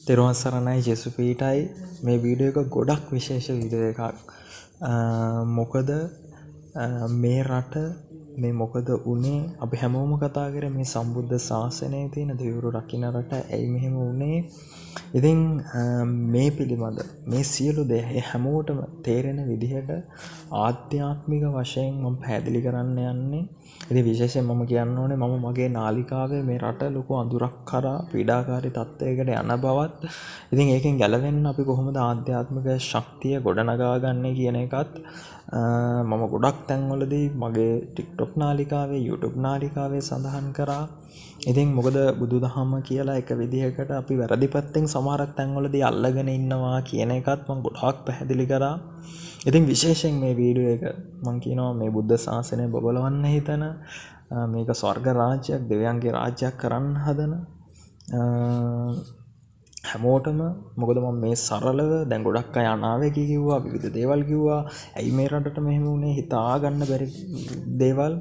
තෙරුවන් සරණයි ජෙසුපීටයි මේ වීඩියෝ එක ගොඩක් විශේෂ වීඩියෝ එකක්. මොකද මේ රට මේ මොකද වුණේ අපි හැමෝම කතා කරේ මේ සම්බුද්ධ ශාසනයේ තියෙන දෙවිවරු රකින්න රට ඇයි මෙහෙම වුණේ? ඉතින් මේ පිළිබඳ මේ සියලු දේ හැමෝටම තේරෙන විදිහට ආධ්‍යාත්මික වශයෙන් මම පැහැදිලි කරන්න යන්නේ. ඉතින් විශේෂයෙන් මම කියන්න ඕනේ මම මගේ නාලිකාවේ මේ රට ලොකු අඳුරක් කරා පීඩාකාරී තත්ත්වයකට යන බවත් ඉතින් ඒකෙන් ගැලවෙන්න අපි කොහොමද ආධ්‍යාත්මික ශක්තිය ගොඩනගා ගන්නේ කියන එකත් මම ගොඩක් තැන්වලදී මගේ TikTok නාලිකාවේ YouTube නාලිකාවේ සඳහන් කරා. ඉතින් මොකද බුදුදහම කියලා එක විදිහකට අපි වැරදි පැත්තෙන් සමහරක් තැන්වලදී අල්ලගෙන ඉන්නවා කියන එකත් මම ගොඩාක් පැහැදිලි කරා. ඉතින් විශේෂයෙන් මේ වීඩියෝ එක මම කියනවා මේ බුද්ධ ශාසනය බබලවන්න හිතන මේක ස්වර්ග රාජ්‍යයක් දෙවියන්ගේ රාජ්‍යයක් කරන්න හදන හැමෝටම මොකද මම මේ සරලව දැන් ගොඩක් අය අනාවැකි කිව්වා විවිධ දේවල් කිව්වා ඇයි මේ රටට මෙහෙම වුනේ හිතා ගන්න බැරි දේවල්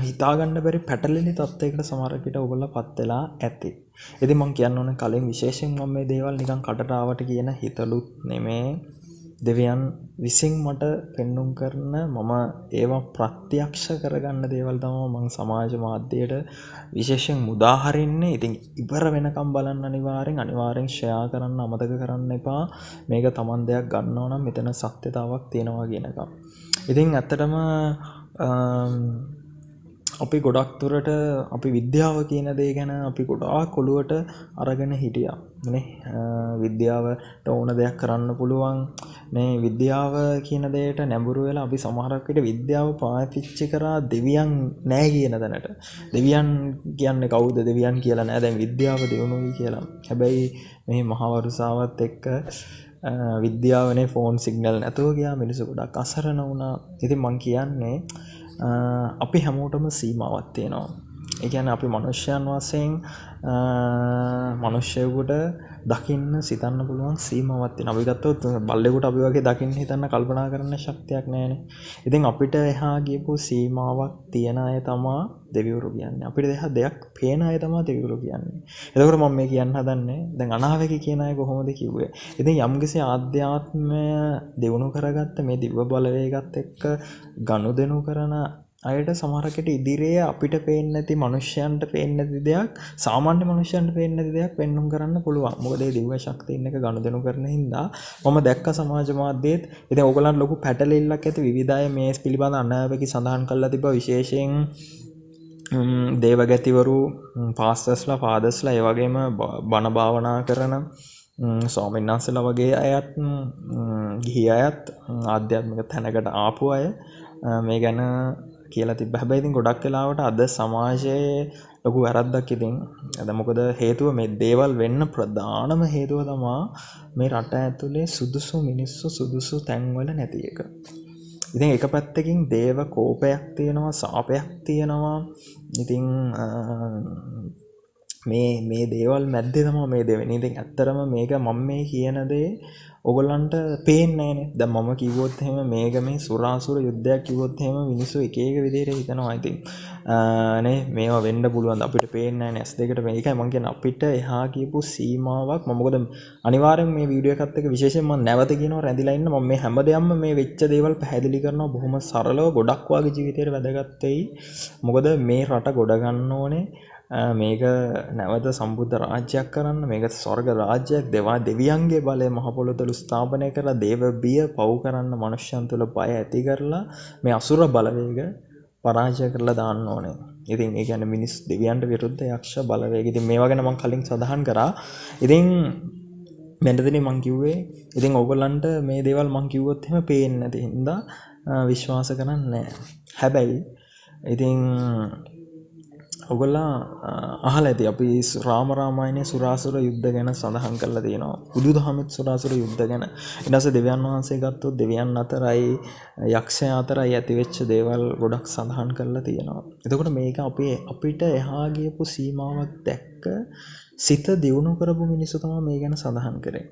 හිතා ගන්න බැරි පැටලෙලි තත්යකට සමහර විට ඔයගොල්ලෝ පත් වෙලා ඇති. ඉතින් මම කියන්න ඕනේ කලින් විශේෂයෙන් මම මේ දේවල් නිකන් කටට ආවට කියන හිතලුත් නෙමේ දෙවියන් විසින් මට පෙන්눔 කරන මම ඒවා ප්‍රත්‍යක්ෂ කරගන්න දේවල් තමයි මම සමාජ මාධ්‍යයට විශේෂයෙන් මුදා හරින්නේ. ඉතින් ඉවර වෙනකම් බලන්න අනිවාර්යෙන් ෂෙයා කරන්න අමතක කරන්න එපා. මේක Taman දෙයක් ගන්නවා නම් මෙතන සත්‍යතාවක් තියෙනවා කියන එක. ඉතින් ඇත්තටම අපි ගොඩක් දුරට අපි විද්‍යාව කියන දේ ගැන අපි ගොඩාක් ඔළුවට අරගෙන හිටියා. නේ විද්‍යාවට ඕන දෙයක් කරන්න පුළුවන්. මේ විද්‍යාව කියන දෙයට නැඹුරු වෙලා අපි සමහරක් විට විද්‍යාව පාවිච්චි කරා දෙවියන් නැහැ කියන තැනට. දෙවියන් කියන්නේ කවුද? දෙවියන් කියලා නෑ. දැන් විද්‍යාව දිනුනොයි කියලා. හැබැයි මේ මහා වරුසාවත් එක්ක විද්‍යාවනේ ෆෝන් සිග්නල් නැතුව ගියා මිනිස්සු ගොඩක් අසරණ වුණා. ඉතින් මං කියන්නේ අපි හැමෝටම සීමාවක් තියෙනවා. ඒ කියන්නේ අපි මනුෂ්‍යයන් වශයෙන් මනුෂ්‍යයෙකුට දකින්න සිතන්න පුළුවන් සීමාවක් තියෙනවා. අපි ගත්තොත් බල්ලෙකුට අපි වගේ දකින්න හිතන්න කල්පනා කරන්න ශක්තියක් නැහැනේ. ඉතින් අපිට එහා ගියපු සීමාවක් තියන අය තමයි දෙවිවරු කියන්නේ. අපිට එහා දෙයක් පේන අය තමයි දෙවිවරු කියන්නේ. එතකොට මම මේ කියන්න හදන්නේ දැන් අනාවැකි කියන අය කොහොමද කිව්වේ? ඉතින් යම්කිසි ආධ්‍යාත්මය දියුණු කරගත්ත මේ දිව්‍ය බලවේගත් එක්ක ගනුදෙනු කරන අයට සමහරකට ඉදිරියේ අපිට පේන්නේ නැති මනුෂ්‍යයන්ට පේන්නේ නැති දෙයක් සාමාන්‍ය මනුෂ්‍යයන්ට පේන්නේ නැති දෙයක් පෙන්눔 කරන්න පුළුවන්. මොකද ඒ දිව්‍ය ශක්තියින් එක ගනුදෙනු කරන හින්දා මම දැක්ක සමාජ මාධ්‍යයේත් ඉතින් ඕගලන්ට ලොකු පැටලෙල්ලක් ඇති විවිධ අය මේ පිළිබඳ අනාවැකි සඳහන් කරලා තිබ්බා. විශේෂයෙන් දේවගැතිවරු පාස්ටර්ස්ලා ෆාදර්ස්ලා ඒ වගේම බණ භාවනා කරන ස්වාමීන් වහන්සේලා වගේ අයත් ගිහි අයත් ආධ්‍යාත්මික තැනකට ආපු අය මේ ගැන කියලා තිබ්බ. හැබැයි ඉතින් ගොඩක් වෙලාවට අද සමාජයේ ලොකු වැරද්දක් ඉතින් අද මොකද හේතුව මේ දේවල් වෙන්න ප්‍රධානම හේතුව තමයි මේ රට ඇතුලේ සුදුසු මිනිස්සු සුදුසු තැන්වල නැති එක. ඉතින් එක පැත්තකින් දේව කෝපයක් තියෙනවා සාපයක් තියෙනවා. ඉතින් මේ දේවල් මැද්දේ තමයි මේ දෙවෙනි. ඉතින් ඇත්තරම මේක මම මේ කියන දේ ඔයගොල්ලන්ට පේන්නේ නැහනේ. දැන් මම කිව්වොත් එහෙම මේක මේ සුරාසුර යුද්ධයක් කිව්වොත් එහෙම මිනිස්සු එක එක විදිහට හිතනවා. ඉතින් නේ මේවා වෙන්න පුළුවන් අපිට පේන්නේ නැහනේ. S2කට මේකයි මම කියන්නේ අපිට එහා කියපු සීමාවක් මම මොකද අනිවාර්යෙන් මේ වීඩියෝ එකත් එක්ක විශේෂයෙන් මම නැවත කියනවා රැඳිලා ඉන්න මම මේ හැමදේම මේ වෙච්ච දේවල් පැහැදිලි කරනවා බොහොම සරලව ගොඩක් වාගේ ජීවිතේට වැදගත් වෙයි. මොකද මේ රට ගොඩ ගන්න ඕනේ මේක නැවත සම්බුද්ධ රාජ්‍යයක් කරන්න මේක ස්වර්ග රාජ්‍යයක් දෙවියන්ගේ බලය මහ පොළොව තුළ ස්ථාපනය කරලා දේව බිය පව් කරන්න මනුෂ්‍යයන් තුළ බය ඇති කරලා මේ අසුර බලවේග පරාජය කරලා දාන්න ඕනේ. ඉතින් ඒ කියන්නේ මිනිස් දෙවියන්ට විරුද්ධ යක්ෂ බලවේග. ඉතින් මේවා ගැන මම කලින් සඳහන් කරා. ඉතින් මෙතනදී මම කිව්වේ ඉතින් ඕගොල්ලන්ට මේ දේවල් මම කිව්වොත් එහෙම පේන්නේ නැති හින්දා විශ්වාස කරන්නේ නැහැ. හැබැයි ඉතින් ඔයගොල්ලෝ අහලා ඇති අපි රාම රාමායනේ සුරාසුර යුද්ධ ගැන සඳහන් කරලා තියෙනවා. බුදුදහමෙත් සුරාසුර යුද්ධ ගැන. ඊට පස්සේ දෙවියන් වහන්සේ ගත්තොත් දෙවියන් අතරයි යක්ෂයන් අතරයි ඇතිවෙච්ච දේවල් ගොඩක් සඳහන් කරලා තියෙනවා. එතකොට මේක අපිට එහා ගියපු සීමාවක් දැක්ක සිත දියුණු කරපු මිනිස්සු තමයි මේ ගැන සඳහන් කරේ.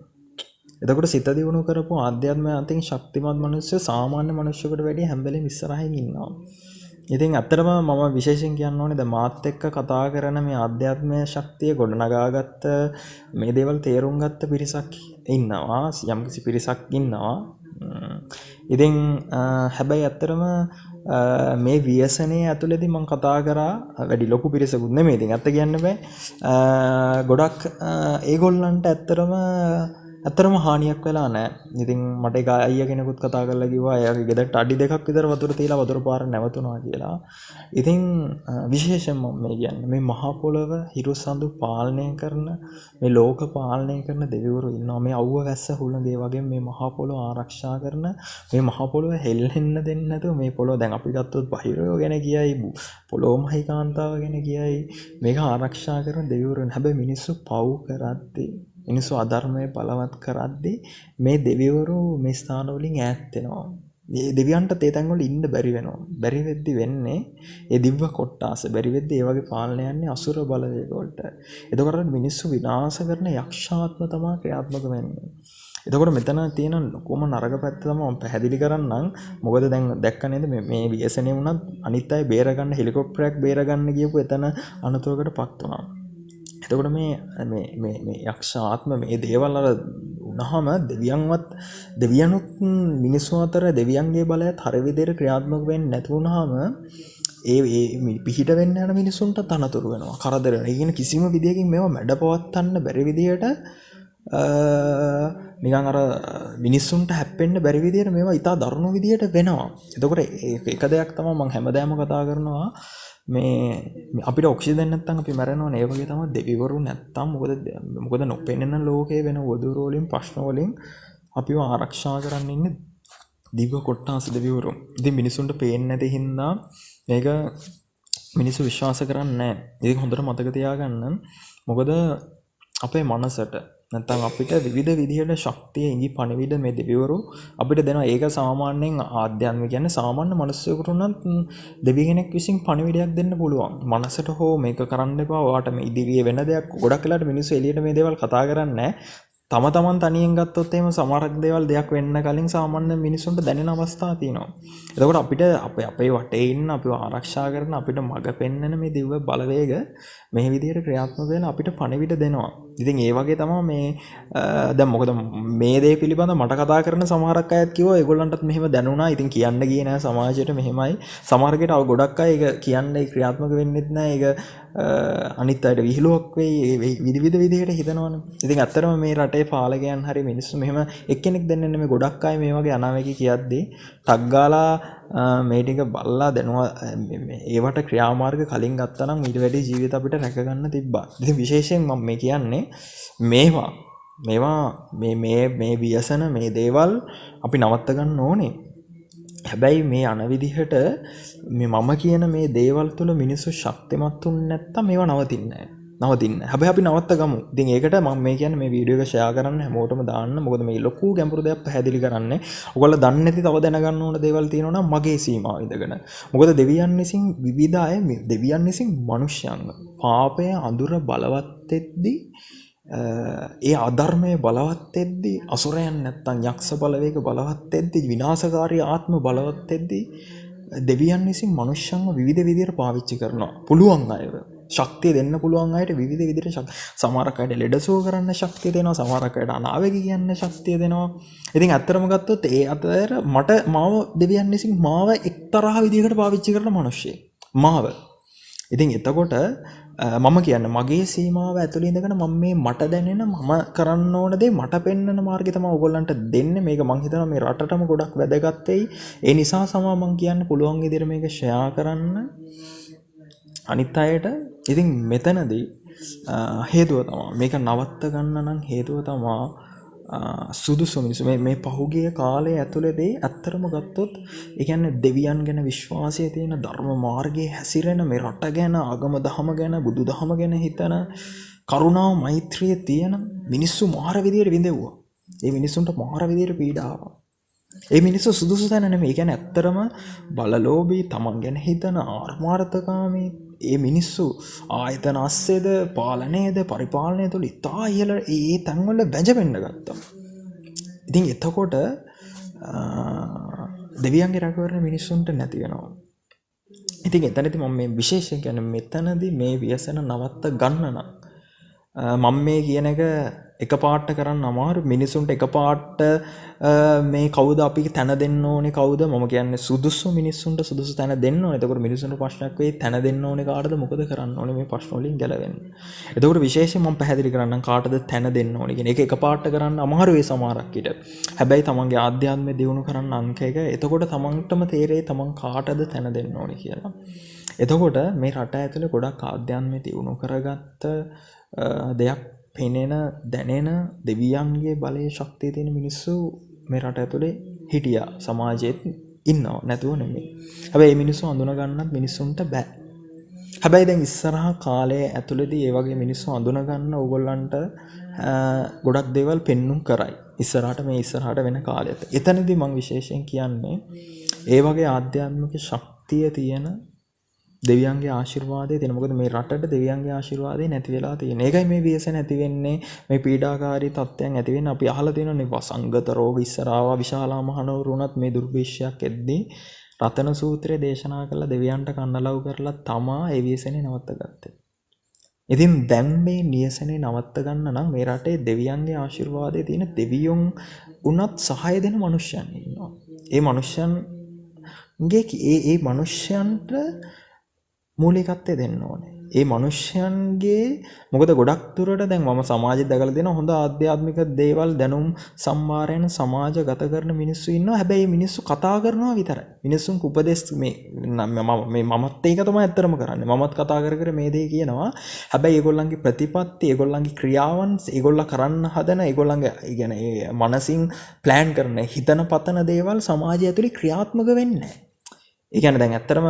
එතකොට සිත දියුණු කරපු ආධ්‍යාත්මය අතින් ශක්තිමත් මිනිස්සු සාමාන්‍ය මිනිස්සුකට වැඩිය හැම වෙලෙම ඉස්සරහින් ඉන්නවා. ඉතින් ඇත්තටම මම විශේෂයෙන් කියන්න ඕනේ දැන් මාත් එක්ක කතා කරන මේ ආධ්‍යාත්මය ශක්තිය ගොඩනගාගත්ත මේ දේවල් තේරුම් ගත්ත පිරිසක් ඉන්නවා. යම්කිසි පිරිසක් ඉන්නවා. ඉතින් හැබැයි ඇත්තටම මේ ව්‍යසනයේ ඇතුළේදී මම කතා කරා වැඩි ලොකු පිරිසකුත් නෙමෙයි. ඉතින් ඇත්ත කියන්න බෑ. ගොඩක් ඒගොල්ලන්ට ඇත්තටම හානියක් වෙලා නැහැ. ඉතින් මට එක අයියා කෙනෙකුත් කතා කරලා කිව්වා එයාගේ ගෙදරට අඩි 2ක් විතර වතුර තියලා වතුර පාර නැවතුණා කියලා. ඉතින් විශේෂයෙන්ම මේ කියන්නේ මේ මහා පොළව හිරුසඳු පාලනය කරන මේ ලෝක පාලනය කරන දෙවිවරු ඉන්නවා. මේ අවුව වැස්ස හුළඟේ වගේ මේ මහා පොළව ආරක්ෂා කරන මේ මහා පොළව හෙල්ලෙන්න දෙන්නේ නැතුව මේ පොළව දැන් අපි ගත්තොත් බහිරව ගැන කියයි පොළොමහි කාන්තාව ගැන කියයි මේක ආරක්ෂා කරන දෙවිවරු. හැබැයි මිනිස්සු පව් කරද්දී මිනිස්සු අධර්මයේ බලවත් කරද්දී මේ දෙවිවරු මේ ස්ථානවලින් ඈත් වෙනවා. මේ දෙවියන්ට තේ තැන්වල ඉන්න බැරි වෙනවා. බැරි වෙද්දි වෙන්නේ ඒ දිව්‍ය කොට්ටාස බැරි වෙද්දි ඒ වගේ පාලනය යන්නේ අසුර බලවේග වලට. එතකොට මිනිස්සු විනාශ කරන යක්ෂාත්ම තමයි ක්‍රියාත්මක වෙන්නේ. එතකොට මෙතන තියෙන ලොකුම නරක පැත්ත තමයි මම පැහැදිලි කරන්නම්. මොකද දැන් දැක්ක නේද මේ ව්‍යසනය වුණත් අනිත් අය බේරගන්න හෙලිකොප්ටරයක් බේරගන්න ගියපු එතන අනතුරකටපත් වුණා. එතකොට මේ යක්ෂ ආත්ම මේ දේවල් වල වුණාම දෙවියනුත් මිනිස්සු අතර දෙවියන්ගේ බලයත් හරිය විදිහට ක්‍රියාත්මක වෙන්නේ නැති වුණාම ඒ පිහිට වෙන්න යන මිනිස්සුන්ට තනතුරු වෙනවා කරදර වෙනවා. ඒ කියන්නේ කිසිම විදියකින් මේවා මැඩපවත්තන්න බැරි විදියට නිකන් අර මිනිස්සුන්ට හැප්පෙන්න බැරි විදියට මේවා ඉතා දරුණු විදියට වෙනවා. එතකොට එක දෙයක් තමයි මම හැමදාම කතා කරනවා මේ අපිට ඔක්සිජන් නැත්තම් අපි මැරෙනවනේ. ඒ වගේ තමයි දෙවිවරු නැත්තම් මොකද නොපෙනෙන ලෝකේ වෙන වදුර වලින් ප්‍රශ්න වලින් අපිව ආරක්ෂා කරන්න ඉන්නේ දිව්‍ය කොට්ටාස දෙවිවරු. ඉතින් මිනිසුන්ට පේන්නේ නැති හින්දා මේක මිනිස්සු විශ්වාස කරන්නේ නැහැ. ඒක හොඳට මතක තියාගන්න. මොකද අපේ මනසට නැත්තම් අපිට විවිධ විදිහට ශක්තිය ඉඟි පණිවිඩ මේ දෙවිවරු අපිට දෙනවා. ඒක සාමාන්‍යයෙන් ආධ්‍යාත්මික කියන්නේ සාමාන්‍ය මිනිස්සුෙකුට උනත් දෙවි කෙනෙක් විසින් පණිවිඩයක් දෙන්න පුළුවන්. මනසට හෝ මේක කරන්න එපා. ඔයාට මේ ඉදිරියේ වෙන දෙයක් ගොඩක් වෙලාට මිනිස්සු එළියට මේ දේවල් කතා කරන්නේ තමන් තනියෙන් ගත්තොත් එහෙම සමහරක් දේවල් දෙයක් වෙන්න කලින් සාමාන්‍ය මිනිස්සුන්ට දැනෙන අවස්ථා තියෙනවා. එතකොට අපිට අපේ වටේ ඉන්න අපිව ආරක්ෂා කරන අපිට මඟ පෙන්වන මේ දිව්‍ය බලවේග මේ විදිහට ක්‍රියාත්මක වෙන අපිට පණිවිඩ දෙනවා. ඉතින් ඒ වගේ තමයි මේ දැන් මොකද මේ දේ පිළිබඳව මට කතා කරන සමහරක් අයත් කිව්වා ඒගොල්ලන්ටත් මෙහෙම දැනුණා. ඉතින් කියන්න ගියේ නෑ සමාජයට මෙහෙමයි. සමහරකට ගොඩක් අය ඒක කියන්නේ ක්‍රියාත්මක වෙන්නෙත් නෑ. ඒක අනිත් අයට විහිළුවක් වෙයි. විවිධ විදිහට හිතනවනේ. ඉතින් ඇත්තටම මේ රටේ පාලකයන් හරි මිනිස්සු මෙහෙම එක්කෙනෙක් දෙන්නේ නෙමෙයි ගොඩක් අය මේ වගේ අනාවැකි කියද්දී ටක් ගාලා මේ ටික බල්ලා දෙනවා. ඒවට ක්‍රියාමාර්ග කලින් ගත්තා නම් ඊට වැඩි ජීවිත අපිට රැක ගන්න තිබ්බා. ඉතින් විශේෂයෙන් මම මේ කියන්නේ මේවා මේ ව්‍යසන මේ දේවල් අපි නවත්ත ගන්න ඕනේ. හැබැයි මේ අන විදිහට මේ මම කියන මේ දේවල් තුළ මිනිස්සු ශක්තිමත් වුනේ නැත්තම් මේවා නවතින්නේ නැහැ. හැබැයි අපි නවත්ත ගමු. ඉතින් ඒකට මම මේ කියන්නේ මේ වීඩියෝ එක ෂෙයා කරන්න හැමෝටම දාන්න. මොකද මේ ලොකු ගැඹුරු දෙයක් පැහැදිලි කරන්නේ. ඔයගොල්ලෝ දන්නේ නැති තව දැනගන්න ඕන දේවල් තියෙනවා නම් මගේ සීමාව ඉඳගෙන. මොකද දෙවියන් විසින් විවිධ අය දෙවියන් විසින් මිනිස්යන්ව පාපය අඳුර බලවත් වෙද්දී ඒ අධර්මයේ බලවත් වෙද්දී අසුරයන් නැත්තම් යක්ෂ බලවේග බලවත් වෙද්දී විනාශකාරී ආත්ම බලවත් වෙද්දී දෙවියන් විසින් මිනිස්යන්ව විවිධ විදිහට පාවිච්චි කරනවා. පුළුවන් අයව ශක්තිය දෙන්න පුළුවන් අයට විවිධ විදිහට සමහරක් අයට ලෙඩසුව කරන්න ශක්තිය දෙනවා. සමහරක් අයට අනාවැකි කියන්න ශක්තිය දෙනවා. ඉතින් ඇත්තටම ගත්තොත් ඒ අතර මාව දෙවියන් විසින් මාව එක්තරා විදිහකට පාවිච්චි කරන මිනිස්සෙක් මාව. ඉතින් එතකොට මම කියන්නේ මගේ සීමාව ඇතුළේ ඉඳගෙන මම මේ මට දැනෙන මම කරන්න ඕන දේ මට පෙන්වන මාර්ගය තමයි ඔයගොල්ලන්ට දෙන්නේ. මේක මං හිතනවා මේ රටටම ගොඩක් වැදගත් වෙයි. ඒ නිසා මං කියන්න පුළුවන් විදිහට මේක ෂෙයා කරන්න අනිත් අයට. ඉතින් මෙතනදී හේතුව තමයි මේක නවත්ත ගන්න නම් හේතුව තමයි සුදුසු මිනිස්සු මේ පහුගිය කාලයේ ඇතුළතදී ඇත්තටම ගත්තොත් ඒ කියන්නේ දෙවියන් ගැන විශ්වාසය තියෙන ධර්ම මාර්ගයේ හැසිරෙන මේ රට ගැන ආගම දහම ගැන බුදු දහම ගැන හිතන කරුණාව මෛත්‍රිය තියෙන මිනිස්සු මාර විදියට විඳෙව්වා. ඒ මිනිස්සුන්ට මාර විදියට පීඩාවක්. ඒ මිනිස්සු සුදුසු තැන නෙමෙයි. ඒ කියන්නේ ඇත්තටම බලලෝභී තමන් ගැන හිතන ආර්මාර්ථකාමී ඒ මිනිස්සු ආයතන අස්සේද පාලනයේද පරිපාලනය තුළ ඉතා ඉහළ ඒ තැන්වල වැජබෙන්න ගත්තා. ඉතින් එතකොට දෙවියන්ගේ රැකවරණ මිනිස්සුන්ට නැති වෙනවා. ඉතින් එතනදී මම මේ විශේෂයෙන් කියන්නේ මෙතනදී මේ ව්‍යසන නවත්ත ගන්න නම් මම මේ කියන එක එකපාරට කරන්න අමාරු. මිනිසුන්ට එකපාරට මේ කවුද අපි තැන දෙන්න ඕනේ, කවුද මම කියන්නේ සුදුසු මිනිස්සුන්ට සුදුසු තැන දෙන්න ඕනේ. එතකොට මිනිසුන්ට ප්‍රශ්නයක් වෙයි තැන දෙන්න ඕනේ කාටද, මොකද කරන්න ඕනේ මේ ප්‍රශ්න වලින් ගැලවෙන්න. එතකොට විශේෂයෙන් මම පැහැදිලි කරන්නම් කාටද තැන දෙන්න ඕනේ කියන එක. එකපාරට කරන්න අමාරු ඒ සමහරක් විට. හැබැයි තමන්ගේ ආධ්‍යාත්මය දියුණු කරන්න අංක එක. එතකොට තමන්ටම තේරෙයි තමන් කාටද තැන දෙන්න ඕනේ කියලා. එතකොට මේ රට ඇතුලේ ගොඩක් ආධ්‍යාත්මය දියුණු කරගත්ත දෙයක් පෙනෙන දැනෙන දෙවියන්ගේ බලයේ ශක්තිය තියෙන මිනිස්සු මේ රට ඇතුලේ හිටියා. සමාජයේත් ඉන්නවා, නැතුව නෙමෙයි. හැබැයි මේ මිනිස්සු අඳුන ගන්නත් මිනිස්සුන්ට බෑ. හැබැයි දැන් ඉස්සරහා කාලයේ ඇතුළතදී ඒ වගේ මිනිස්සු අඳුන ගන්න ඕගොල්ලන්ට ගොඩක් දේවල් පෙන්눔 කරයි. ඉස්සරහට වෙන කාලෙත්. එතනදී මම විශේෂයෙන් කියන්නේ ඒ වගේ ආධ්‍යාත්මික ශක්තිය තියෙන දෙවියන්ගේ ආශිර්වාදය තියෙන. මොකද මේ රටට දෙවියන්ගේ ආශිර්වාදය නැති වෙලා තියෙන. ඒකයි මේ ව්‍යසන ඇති වෙන්නේ, මේ පීඩාකාරී තත්ත්වයන් ඇති වෙන්නේ. අපි අහලා තියෙනනේ වසංගත රෝග ඉස්සරහා විශාලා මහනුවරුණත් මේ දුර්භික්ෂයක් එද්දී රතන සූත්‍රය දේශනා කළා දෙවියන්ට කන්නලව් කරලා තමා ඒ ව්‍යසනේ නවත්තගත්තේ. ඉතින් දැන් මේ නියසනේ නවත්ත ගන්න නම් මේ රටේ දෙවියන්ගේ ආශිර්වාදය තියෙන දෙවියොන් උනත් සහාය දෙන මිනිස්සුන් ඉන්නවා. ඒ මිනිස්සුන්ගේ ඒ මිනිස්සුන්ට මූලිකත්වය දෙන්න ඕනේ. ඒ මිනිස්සුන්ගේ මොකද ගොඩක් දුරට දැන් මම සමාජෙත් දැකලා දෙන හොඳ ආධ්‍යාත්මික දේවල් දැනුම් සම්මාරයන සමාජගත කරන මිනිස්සු ඉන්නවා. හැබැයි මේ මිනිස්සු කතා කරනවා විතරයි. මිනිස්සුන්ට උපදෙස් මමත් ඒක තමයි ඇත්තටම කරන්නේ. මමත් කතා කර මේ දේ කියනවා. හැබැයි ඒගොල්ලන්ගේ ප්‍රතිපත්ති, ඒගොල්ලන්ගේ ක්‍රියාවන්, ඒගොල්ලෝ කරන්න හදන, ඒගොල්ලන්ගේ කියන්නේ මනසින් ප්ලෑන් කරන, හිතන පතන දේවල් සමාජය ඇතුලේ ක්‍රියාත්මක වෙන්නේ නැහැ. ඒ කියන්නේ දැන් ඇත්තටම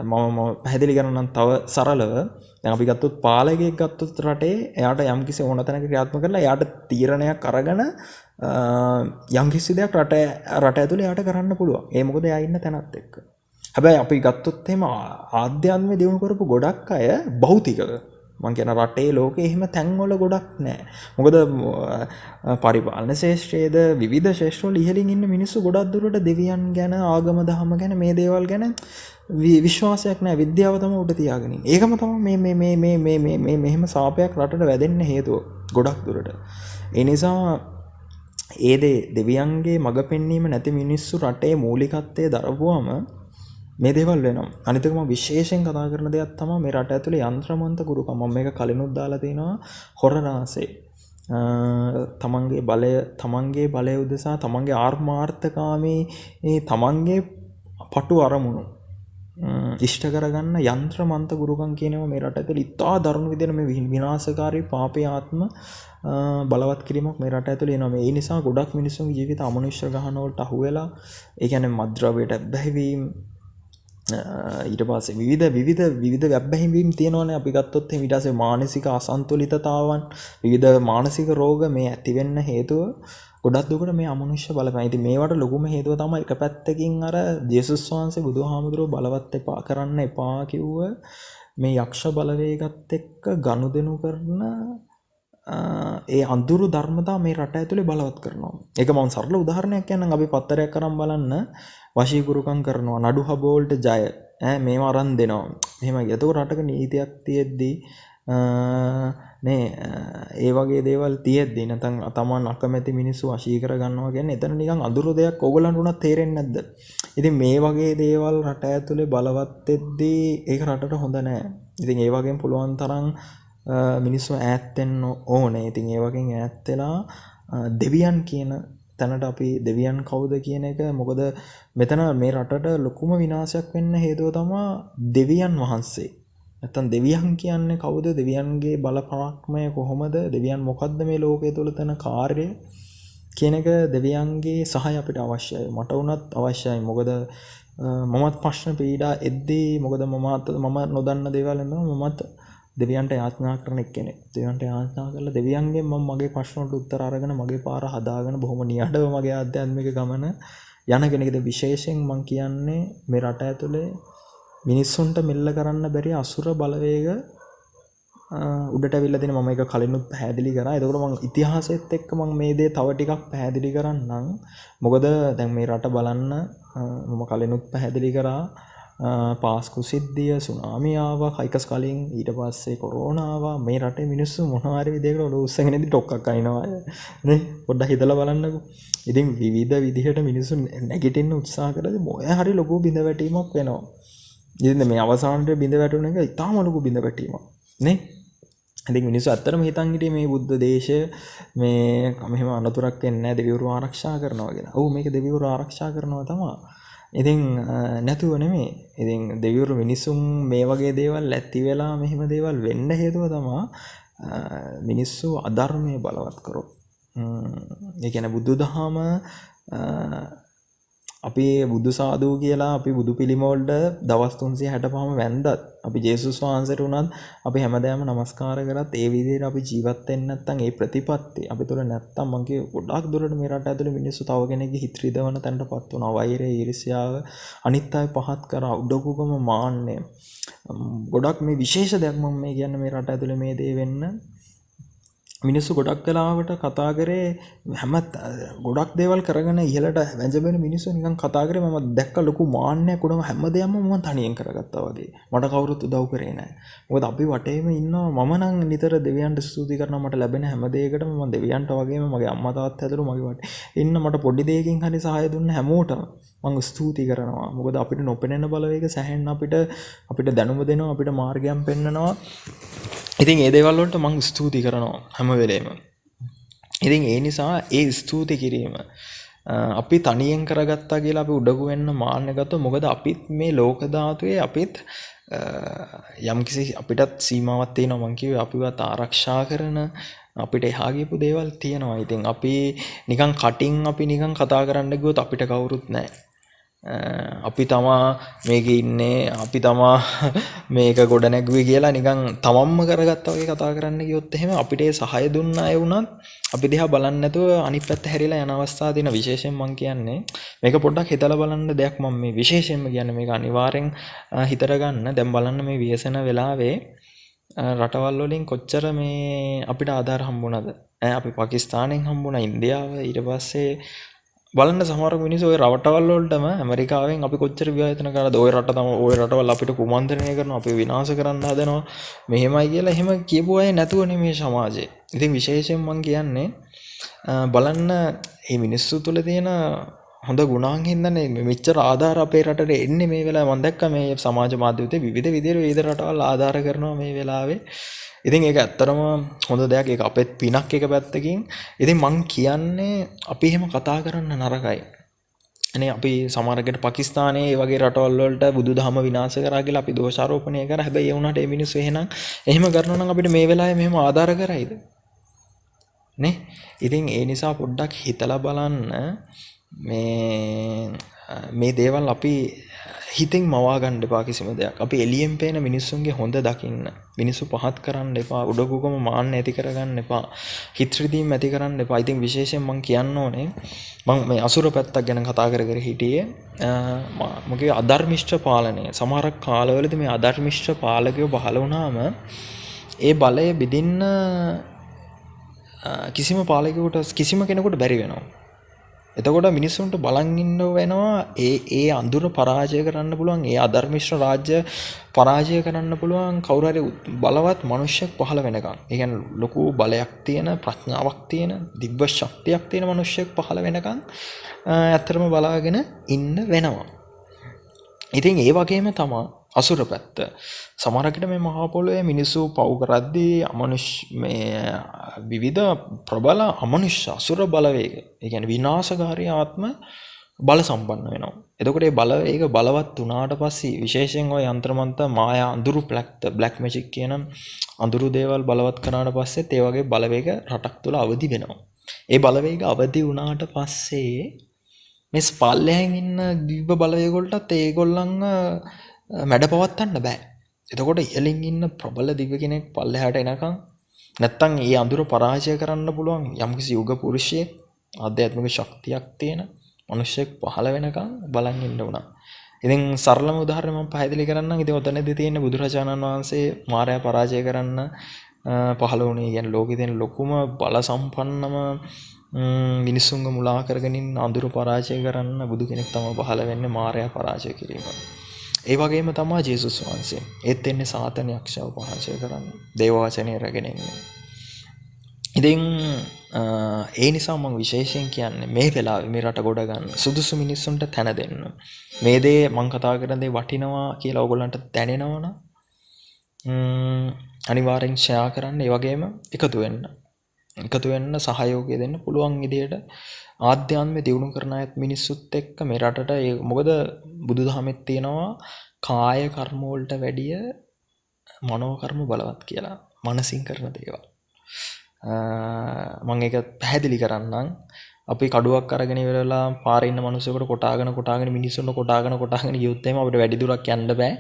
මම පැහැදිලි කරනනම් තව සරලව දැන් අපි ගත්තොත් පාලකයෙක් ගත්තොත් රටේ එයාට යම්කිසි ඕන තැනක ක්‍රියාත්මක කරලා එයාට තීරණයක් අරගෙන යම්කිසි දෙයක් රට ඇතුලේ එයාට කරන්න පුළුවන්. ඒ මොකද එයා ඉන්න තැනත් එක්ක. හැබැයි අපි ගත්තොත් එහෙම ආධ්‍යාත්මය දියුණු කරපු ගොඩක් අය භෞතිකව මං කියන රටේ ලෝකේ එහෙම තැන්වල ගොඩක් නැහැ. මොකද පරිපාලන ශාස්ත්‍රයේද විවිධ ශාස්ත්‍රවල ඉහළින් ඉන්න මිනිස්සු ගොඩක් දුරට දෙවියන් ගැන, ආගම දහම ගැන මේ දේවල් ගැන විශ්වාසයක් නැහැ. විද්‍යාව තමයි උඩ තියාගෙන ඉන්නේ. ඒකම තමයි මේ මෙහෙම සාපයක් රටට වැදෙන්න හේතුව ගොඩක් දුරට. ඒ නිසා ඒ දෙවියන්ගේ මඟ පෙන්වීම නැති මිනිස්සු රටේ මූලිකත්වයේ දරපුවම මේ දේවල් වෙනවා. අනිත් එක මම විශේෂයෙන් කතා කරන දෙයක් තමයි මේ රට ඇතුලේ යන්ත්‍රමන්ත ගුරුකම්. මම මේක කලිනුත් දාලා තිනවා හොරනාසේ. තමන්ගේ බලය උදෙසා තමන්ගේ ආත්මාර්ථකාමී තමන්ගේ පටු අරමුණු ඉෂ්ට කරගන්න යන්ත්‍රමන්ත ගුරුකම් කියනවා මේ රට ඇතුලේ ඉතා දරුණු විදිහට මේ විනාශකාරී පාපී ආත්ම බලවත් කිරීමක් මේ රට ඇතුලේ එනවා. මේ නිසා ගොඩක් මිනිස්සුන්ගේ ජීවිත අමනුෂ්‍ය ගහන වලට අහු වෙලා ඒ කියන්නේ මත්ද්‍රව්‍යයට බැහැවීම ඊට පස්සේ විවිධ වැබ්බැහිවීම් තියෙනවානේ. අපි ගත්තොත් එහෙනම් ඊට පස්සේ මානසික අසන්තුලිතතාවන්, විවිධ මානසික රෝග මේ ඇති වෙන්න හේතුව ගොඩක් දුරට මේ අමනුෂ්‍ය බලපෑම. ඉතින් මේවට ලොකුම හේතුව තමයි එක පැත්තකින් අර ජේසුස් වහන්සේ බුදුහාමුදුරුවෝ බලවත් කරන්න එපා කිව්ව මේ යක්ෂ බලවේගත් එක්ක ගනුදෙනු කරන ඒ අඳුරු ධර්මතා මේ රට ඇතුලේ බලවත් කරනවා. ඒක මම සරල උදාහරණයක් කියන්නම්. අපි පත්තරයක් අරන් බලන්න වශීකුරුකම් කරනවා, නඩු හබෝල්ට ජය මේව අරන් දෙනවා. එහෙම එතකොට රටක නීතියක් තියෙද්දී ඒ වගේ දේවල් තියෙද්දී නැත්නම් තමන් අකමැති මිනිස්සු වශී කර ගන්නවා කියන්නේ එතන නිකන් අඳුරු දෙයක් ඕගොල්ලන්ට උනත් තේරෙන්නේ නැද්ද? ඉතින් මේ වගේ දේවල් රට ඇතුලේ බලවත් වෙද්දී ඒක රටට හොඳ නෑ. ඉතින් ඒ වගේම පුළුවන් තරම් මිනිස්සු ඈත් වෙන්න ඕනේ. ඉතින් ඒ වගේ ඈත් වෙලා දෙවියන් කියන තැනට අපි දෙවියන් කවුද කියන එක මොකද මෙතන මේ රටට ලොකුම විනාශයක් වෙන්න හේතුව තමයි දෙවියන් වහන්සේ. නැත්තම් දෙවියන් කියන්නේ කවුද? දෙවියන්ගේ බලපරාක්‍රමය කොහොමද? දෙවියන් මොකද්ද මේ ලෝකයේ තුල තන කාර්යය කියන එක දෙවියන්ගේ සහාය අපිට අවශ්‍යයි. මට උනත් අවශ්‍යයි. මොකද මමත් ප්‍රශ්න පීඩා එද්දී මොකද මම නොදන්න දේවල් එනවා මමත් දෙවියන්ට යාඥා කරන කෙනෙක්. දෙවියන්ට යාඥා කරලා දෙවියන්ගෙන් මම මගේ ප්‍රශ්න වලට උත්තර අරගෙන මගේ පාර හදාගෙන බොහොම නියඬව මගේ ආධ්‍යාත්මික ගමන යන කෙනෙක්ද. විශේෂයෙන් මම කියන්නේ මේ රට ඇතුලේ මිනිස්සුන්ට මෙල්ල කරන්න බැරි අසුර බලවේග උඩට අවිල්ලා තියෙන මම ඒක කලිනුත් පැහැදිලි කරා. ඒකෝර මම ඉතිහාසෙත් එක්ක මම මේ දේ තව ටිකක් පැහැදිලි කරන්නම්. මොකද දැන් මේ රට බලන්න මම කලිනුත් පැහැදිලි කරා පාස්කු සිද්ධිය සුනාමිය ආවා කයිකස් කලින් ඊට පස්සේ කොරෝනා ආවා මේ රටේ මිනිස්සු මොනවා හරි විදිහකට ඔලුව උස්සගෙන ඉඳි ටොක්ක්ක් අයින්නවා නේ පොඩ්ඩක් හිතලා බලන්නකෝ. ඉතින් විවිධ විදිහට මිනිස්සු නැගිටින්න උත්සාහ කරද්දී මොය හරි ලොකු බිඳ වැටීමක් වෙනවා. ඉතින් මේ අවසානයේ බිඳ වැටුණ එක ඉතාම ලොකු බිඳ වැටීමක් නේ. ඉතින් මිනිස්සු ඇත්තටම හිතන් හිටියේ මේ බුද්ධ දේශය මේ මෙහෙම අනතුරක් වෙන්නේ නැහැ දෙවිවරු ආරක්ෂා කරනවා කියලා. ඔව් මේක දෙවිවරු ආරක්ෂා කරනවා තමයි. ඉතින් නැතුව නෙමෙයි. ඉතින් දෙවිවරු මිනිසුන් මේ වගේ දේවල් ඇති වෙලා මෙහෙම දේවල් වෙන්න හේතුව තමයි මිනිස්සු අධර්මයේ බලවත් කරොත්. ඒ කියන්නේ බුදුදහම අපි බුදු සාදු කියලා අපි බුදු පිළිම වලට දවස් 365ම වැන්දත් අපි ජේසුස් වහන්සේට උනත් අපි හැමදාම নমස්කාර කරත් ඒ විදිහට අපි ජීවත් වෙන්නේ නැත්නම් ඒ ප්‍රතිපත්ති අපි තුල නැත්නම් මං කිය ගොඩාක් දුරට මේ රට ඇතුලේ මිනිස්සු තව කෙනෙක්ගේ හිත රිදවන තැනටපත් වුණා. වෛරය, ඊර්ෂ්‍යාව, අනිත් අය පහත් කරා, උඩකුකම, මාන්නය. ගොඩක් මේ විශේෂ දෙයක් මම මේ කියන්නේ මේ රට ඇතුලේ මේ දේ වෙන්න මිනිස්සු ගොඩක් වෙලාවට කතා කරේ ගොඩක් දේවල් කරගෙන ඉහළට වැජබෙන මිනිස්සු නිකන් කතා කරේ මම දැක්ක ලොකු මාන්නයක් උඩම හැමදේම මම තනියෙන් කරගත්තා වගේ. මට කවුරුත් උදව් කරේ නැහැ. මොකද අපි වටේම ඉන්නවා මම නම් නිතර දෙවියන්ට ස්තුති කරනවා මට ලැබෙන හැම දෙයකටම මම දෙවියන්ට වගේම මගේ අම්මා තාත්තා ඇතුළු මගේ වටේ ඉන්න මට පොඩි දෙයකින් හරි සහාය දුන්න හැමෝටම මම ස්තුති කරනවා. මොකද අපිට නොපෙනෙන බලවේග සැහෙන්න අපිට දැනුම දෙනවා අපිට මාර්ගයන් පෙන්නනවා. ඉතින් ඒ දේවල් වලට මම ස්තුති කරනවා හැම වෙලේම. ඉතින් ඒ නිසා ඒ ස්තුති කිරීම අපි තනියෙන් කරගත්තා කියලා අපි උඩගු වෙන්න මාන්න ගත්තොත් මොකද අපිත් මේ ලෝක ධාතුවේ අපිත් යම්කිසි අපිටත් සීමාවක් තියෙනවා මං කිව්වේ අපිවත් ආරක්ෂා කරන අපිට එහා ගියපු දේවල් තියෙනවා. ඉතින් අපි නිකන් කටින් අපි නිකන් කතා කරන්න ගියොත් අපිට කවුරුත් නැහැ. අපි තමා මේක ඉන්නේ අපි තමා මේක ගොඩ නැගුවේ කියලා නිකන් තමන්ම කරගත්තා වගේ කතා කරන්න ගියොත් එහෙම අපිට ඒ සහාය දුන්න අය වුණත් අපි දිහා බලන්නේ නැතුව අනිත් පැත්ත හැරිලා යන අවස්ථා දින විශේෂයෙන් මම කියන්නේ මේක පොඩ්ඩක් හිතලා බලන්න දෙයක් මම මේ විශේෂයෙන්ම කියන්නේ මේක අනිවාර්යෙන් හිතට ගන්න. දැන් බලන්න මේ ව්‍යසන වෙලාවේ රටවල් වලින් කොච්චර මේ අපිට ආධාර හම්බුණාද? අපි පාකිස්තානෙන් හම්බුණා, ඉන්දියාව, ඊට පස්සේ බලන්න සමහර මිනිස්සු ওই රටවල් වලටම ඇමරිකාවෙන් අපි කොච්චර ව්‍යයතන කරාද? ওই රට තමයි ওই රටවල් අපිට කුමන්ත්‍රණය කරනවා, අපි විනාශ කරන්න හදනවා. මෙහෙමයි කියලා එහෙම කියපු අය නැතුවනේ මේ සමාජයේ. ඉතින් විශේෂයෙන් මම කියන්නේ බලන්න මේ මිනිස්සු තුළ තියෙන හොඳ ගුණාංග හින්දානේ මෙච්චර ආධාර අපේ රටට එන්නේ මේ වෙලාවේ. මම දැක්කා මේ සමාජ මාධ්‍යවලදී විවිධ විදිහට රටවල් ආධාර කරනවා මේ වෙලාවේ. ඉතින් ඒක ඇත්තරම හොඳ දෙයක්. ඒක අපෙත් පිනක් එක පැත්තකින්. ඉතින් මං කියන්නේ අපි එහෙම කතා කරන්න නරකයි. අනේ අපි සමහරකට පාකිස්තානයේ ඒ වගේ රටවල් වලට බුදුදහම විනාශ කරා කියලා අපි දෝෂාරෝපණය කරා. හැබැයි ඒ වුණාට මේ මිනිස්සු එහෙම කරනවා නම් අපිට මේ වෙලාවේ මෙහෙම ආධාර කරයිද? නේ? ඉතින් ඒ නිසා පොඩ්ඩක් හිතලා බලන්න මේ දේවල් අපි හිතෙන් මවා ගන්න එපා කිසිම දෙයක්. අපි එළියෙන් පේන මිනිස්සුන්ගේ හොඳ දකින්න. මිනිස්සු පහත් කරන්න එපා. උඩගුකම මාන්න ඇති කරගන්න එපා. හිත රිදීම් ඇති කරන්න එපා. ඉතින් විශේෂයෙන් මම කියන්න ඕනේ මම මේ අසුර පැත්තක් ගැන කතා කර හිටියේ. මොකද අධර්මිෂ්ඨ පාලනය. සමහර කාලවලදී මේ අධර්මිෂ්ඨ පාලකයෝ පහළ වුණාම ඒ බලය බෙදින්න කිසිම පාලකයෙකුට කිසිම කෙනෙකුට බැරි වෙනවා. එතකොට මිනිස්සුන්ට බලන් ඉන්න වෙනවා ඒ අඳුර පරාජය කරන්න පුළුවන් ඒ අධර්මිෂ්ඨ රාජ්‍ය පරාජය කරන්න පුළුවන් කවුරු හරි බලවත් මිනිහෙක් පහළ වෙනකන්. ඒ කියන්නේ ලොකු බලයක් තියෙන ප්‍රඥාවක් තියෙන දිව්‍ය ශක්තියක් තියෙන මිනිහෙක් පහළ වෙනකන් ඇත්තටම බලාගෙන ඉන්න වෙනවා. ඉතින් ඒ වගේම තමයි අසුර පැත්ත. සමහරකට මේ මහා පොළොවේ මිනිස්සු පව් කරද්දී මේ විවිධ ප්‍රබල අමනුෂ්‍ය අසුර බලවේග. ඒ කියන්නේ විනාශකාරී ආත්ම බල සම්පන්න වෙනවා. එතකොට මේ බලවේග බලවත් වුණාට පස්සේ විශේෂයෙන් ওই යంత్రමන්ත්‍ර මායා අඳුරු බ්ලැක් මැජික් කියන අඳුරු දේවල් බලවත් කරනාට පස්සෙත් ඒ වගේ බලවේග රටක් තුළ අවදි වෙනවා. ඒ බලවේග අවදි වුණාට පස්සේ මේ ස්පල්ලයෙන් ඉන්න දිව්‍ය බලවේග වලටත් ඒගොල්ලන්ව මැඩ පවත්තන්න බෑ. එතකොට ඉහළින් ඉන්න ප්‍රබල දිව්‍ය කෙනෙක් පල්ලෙහාට එනකන් නැත්තම් ඒ අඳුර පරාජය කරන්න පුළුවන් යම්කිසි යුග පුරුෂයෙක් ආධ්‍යාත්මික ශක්තියක් තියෙන මිනිසෙක් පහළ වෙනකන් බලන් ඉන්න උනා. ඉතින් සරලම උදාහරණ මම පැහැදිලි කරන්නම්. ඉතින් ඔතනදී තියෙන බුදුරජාණන් වහන්සේ මාරයා පරාජය කරන්න පහළ වුණේ. කියන්නේ ලෝකේ තියෙන ලොකුම බල සම්පන්නම මිනිසුන්ව මුලා කරගෙන ඉන්න අඳුර පරාජය කරන්න බුදු කෙනෙක් තමයි පහළ වෙන්නේ මාරයා පරාජය කිරීම. ඒ වගේම තමයි ජේසුස් වහන්සේ. ඒත් එන්නේ සාතන යක්ෂව පහාචය කරන්න. දේව වචනේ රැගෙන ඉන්නේ. ඉතින් ඒ නිසා මම විශේෂයෙන් කියන්නේ මේ වෙලාවේ මේ රට ගොඩ ගන්න සුදුසු මිනිස්සුන්ට තැන දෙන්න. මේ දේ මම කතා කරන දේ වටිනවා කියලා ඕගොල්ලන්ට දැනෙනවනම් අනිවාර්යෙන් ෂෙයා කරන්න. ඒ වගේම එකතු වෙන්න. එකතු වෙන්න සහයෝගය දෙන්න පුළුවන් විදියට ආධ්‍යාත්මය දියුණු කරන අයත් මිනිස්සුත් එක්ක මේ රටට මොකද බුදුදහමෙත් තියෙනවා කාය කර්ම වලට වැඩිය මනෝ කර්ම බලවත් කියලා. මනසින් කරන දේවල්. මම ඒක පැහැදිලි කරන්නම්. අපි කඩුවක් අරගෙන ඉවරලා පාරේ ඉන්න මිනිස්සුන්ට කොටාගෙන මිනිස්සුන්ට කොටාගෙන ගියොත් එහෙම අපිට වැඩි දුරක් යන්න බෑ.